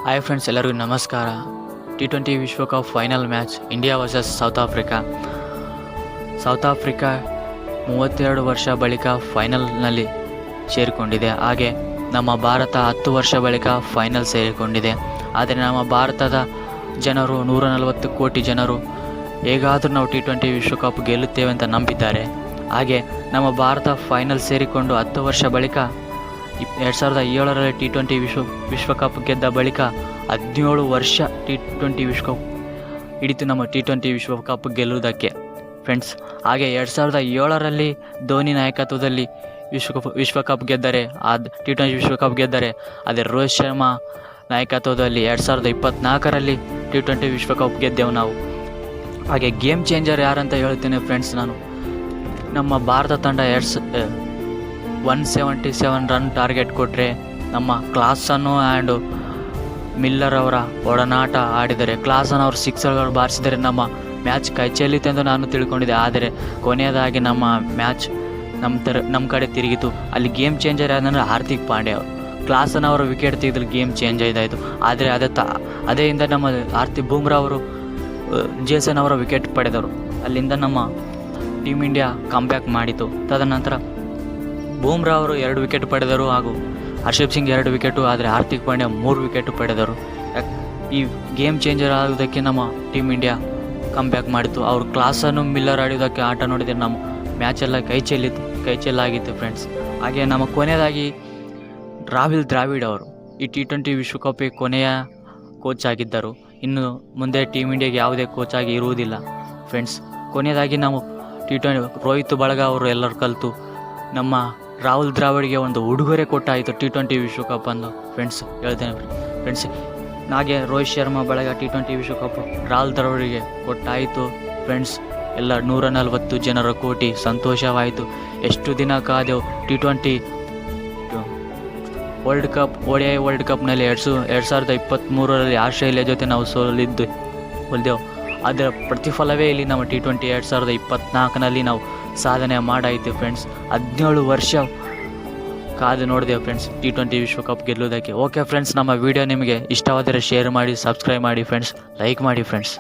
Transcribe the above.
Hi friends, ಎಲ್ಲರಿಗೂ ನಮಸ್ಕಾರ. T20 ವಿಶ್ವಕಪ್ final match India versus south Africa. South Africa 32 ವರ್ಷ ಬಳಿಕ ಫೈನಲ್ನಲ್ಲಿ ಸೇರಿಕೊಂಡಿದೆ. ಹಾಗೆ ನಮ್ಮ ಭಾರತ 10 ವರ್ಷ ಬಳಿಕ ಫೈನಲ್ ಸೇರಿಕೊಂಡಿದೆ. ಆದರೆ ನಮ್ಮ ಭಾರತದ ಜನರು 140 ಕೋಟಿ ಜನರು ಹೇಗಾದರೂ ನಾವು T20 ವಿಶ್ವಕಪ್ ಗೆಲ್ಲುತ್ತೇವೆ ಅಂತ ನಂಬಿದ್ದಾರೆ. ಹಾಗೆ ನಮ್ಮ ಭಾರತ ಫೈನಲ್ ಸೇರಿಕೊಂಡು 10 ವರ್ಷ ಬಳಿಕ 2007ರಲ್ಲಿ T20 ವಿಶ್ವಕಪ್ ಗೆದ್ದ ಬಳಿಕ 17 ವರ್ಷ T20 ವಿಶ್ವಕಪ್ ಹಿಡಿತು ನಮ್ಮ T20 ವಿಶ್ವಕಪ್ ಗೆಲ್ಲುವುದಕ್ಕೆ ಫ್ರೆಂಡ್ಸ್. ಹಾಗೆ 2007ರಲ್ಲಿ ಧೋನಿ ನಾಯಕತ್ವದಲ್ಲಿ ವಿಶ್ವಕಪ್ ಗೆದ್ದರೆ, T20 ವಿಶ್ವಕಪ್ ಗೆದ್ದರೆ, ಅದೇ ರೋಹಿತ್ ಶರ್ಮಾ ನಾಯಕತ್ವದಲ್ಲಿ 2024ರಲ್ಲಿ T20 ವಿಶ್ವಕಪ್ ಗೆದ್ದೆವು ನಾವು. ಹಾಗೆ ಗೇಮ್ ಚೇಂಜರ್ ಯಾರಂತ ಹೇಳ್ತೇನೆ ಫ್ರೆಂಡ್ಸ್. ನಮ್ಮ ಭಾರತ ತಂಡ 177 ರನ್ ಟಾರ್ಗೆಟ್ ಕೊಟ್ಟರೆ, ನಮ್ಮ ಕ್ಲಾಸನ್ನು ಆ್ಯಂಡ್ ಮಿಲ್ಲರ್ ಅವರ ಒಡನಾಟ ಆಡಿದರೆ, ಕ್ಲಾಸನ್ ಅವರು ಸಿಕ್ಸರ್ಗಳು ಬಾರಿಸಿದರೆ ನಮ್ಮ ಮ್ಯಾಚ್ ಕೈಚೆಲ್ಲಿತೆಂದು ನಾನು ತಿಳ್ಕೊಂಡಿದ್ದೆ. ಆದರೆ ಕೊನೆಯದಾಗಿ ನಮ್ಮ ಮ್ಯಾಚ್ ನಮ್ಮ ಕಡೆ ತಿರುಗಿತು. ಅಲ್ಲಿ ಗೇಮ್ ಚೇಂಜರ್ ಯಾರಂದರೆ ಹಾರ್ದಿಕ್ ಪಾಂಡ್ಯ ಅವರು. ಕ್ಲಾಸನ್ ಅವರ ವಿಕೆಟ್ ತೆಗೆದಲ್ಲಿ ಗೇಮ್ ಚೇಂಜ್ ಆಯಿತು. ಆದರೆ ಅದೇಯಿಂದ ನಮ್ಮ ಬೂಮ್ರಾ ಅವರು ಜೇಸನ್ ಅವರ ವಿಕೆಟ್ ಪಡೆದರು. ಅಲ್ಲಿಂದ ನಮ್ಮ ಟೀಮ್ ಇಂಡಿಯಾ ಕಂಬ್ಯಾಕ್ ಮಾಡಿತು. ತದನಂತರ ಬೂಮ್ರಾ ಅವರು 2 ವಿಕೆಟ್ ಪಡೆದರು ಹಾಗೂ ಹರ್ಷದೀಪ್ ಸಿಂಗ್ 2 ವಿಕೆಟು. ಆದರೆ ಹಾರ್ದಿಕ್ ಪಾಂಡ್ಯ 3 ವಿಕೆಟ್ ಪಡೆದರು. ಈ ಗೇಮ್ ಚೇಂಜರ್ ಆಗೋದಕ್ಕೆ ನಮ್ಮ ಟೀಮ್ ಇಂಡಿಯಾ ಕಂಬ್ಯಾಕ್ ಮಾಡಿತು. ಅವರು ಕ್ಲಾಸನ್ನು ಮಿಲ್ಲರ್ ಆಡೋದಕ್ಕೆ ಆಟ ನೋಡಿದರೆ ನಮ್ಮ ಮ್ಯಾಚೆಲ್ಲ ಕೈಚೆಲ್ಲಾಗಿತ್ತು ಫ್ರೆಂಡ್ಸ್. ಹಾಗೆ ನಮ್ಮ ಕೊನೆಯದಾಗಿ ರಾಹುಲ್ ದ್ರಾವಿಡ್ ಅವರು ಈ T20 ವಿಶ್ವಕಪ್ಗೆ ಕೊನೆಯ ಕೋಚ್ ಆಗಿದ್ದರು. ಇನ್ನು ಮುಂದೆ ಟೀಮ್ ಇಂಡಿಯಾಗೆ ಯಾವುದೇ ಕೋಚ್ ಆಗಿ ಇರುವುದಿಲ್ಲ ಫ್ರೆಂಡ್ಸ್. ಕೊನೆಯದಾಗಿ ನಾವು T20 ರೋಹಿತ್ ಬಳಗ ಅವರು ಎಲ್ಲರೂ ಕಲಿತು ನಮ್ಮ ರಾಹುಲ್ ದ್ರಾವಿಡ್ಗೆ ಒಂದು ಉಡುಗೊರೆ ಕೊಟ್ಟಾಯಿತು T20 ವಿಶ್ವಕಪ್ ಅನ್ನು ಫ್ರೆಂಡ್ಸ್ ಹೇಳ್ತೇನೆ ಫ್ರೆಂಡ್ಸ್. ಹಾಗೆ ರೋಹಿತ್ ಶರ್ಮಾ ಬಳಗ T20 ವಿಶ್ವಕಪ್ ರಾಹುಲ್ ದ್ರಾವಿಡ್ಗೆ ಕೊಟ್ಟಾಯಿತು ಫ್ರೆಂಡ್ಸ್. ಎಲ್ಲ 140 ಜನರ ಕೋಟಿ ಸಂತೋಷವಾಯಿತು. ಎಷ್ಟು ದಿನ ಕಾದೆವು T20 world cup, ODI world ಕಪ್ನಲ್ಲಿ 2023ರಲ್ಲಿ ಆಸ್ಟ್ರೇಲಿಯಾ ಜೊತೆ ನಾವು ಸೋಲಿದ್ದೆವು. ಅದರ ಪ್ರತಿಫಲವೇ ಇಲ್ಲಿ ನಮ್ಮ T20 2024ನಲ್ಲಿ ನಾವು ಸಾಧನೆ ಮಾಡಾಯಿತು ಫ್ರೆಂಡ್ಸ್. 17 ವರ್ಷ ಕಾದು ನೋಡಿದೆವು ಫ್ರೆಂಡ್ಸ್ T20 ವಿಶ್ವಕಪ್ ಗೆಲ್ಲುವುದಕ್ಕೆ. ಓಕೆ ಫ್ರೆಂಡ್ಸ್, ನಮ್ಮ ವಿಡಿಯೋ ನಿಮಗೆ ಇಷ್ಟವಾದರೆ ಶೇರ್ ಮಾಡಿ, ಸಬ್ಸ್ಕ್ರೈಬ್ ಮಾಡಿ ಫ್ರೆಂಡ್ಸ್, ಲೈಕ್ ಮಾಡಿ ಫ್ರೆಂಡ್ಸ್.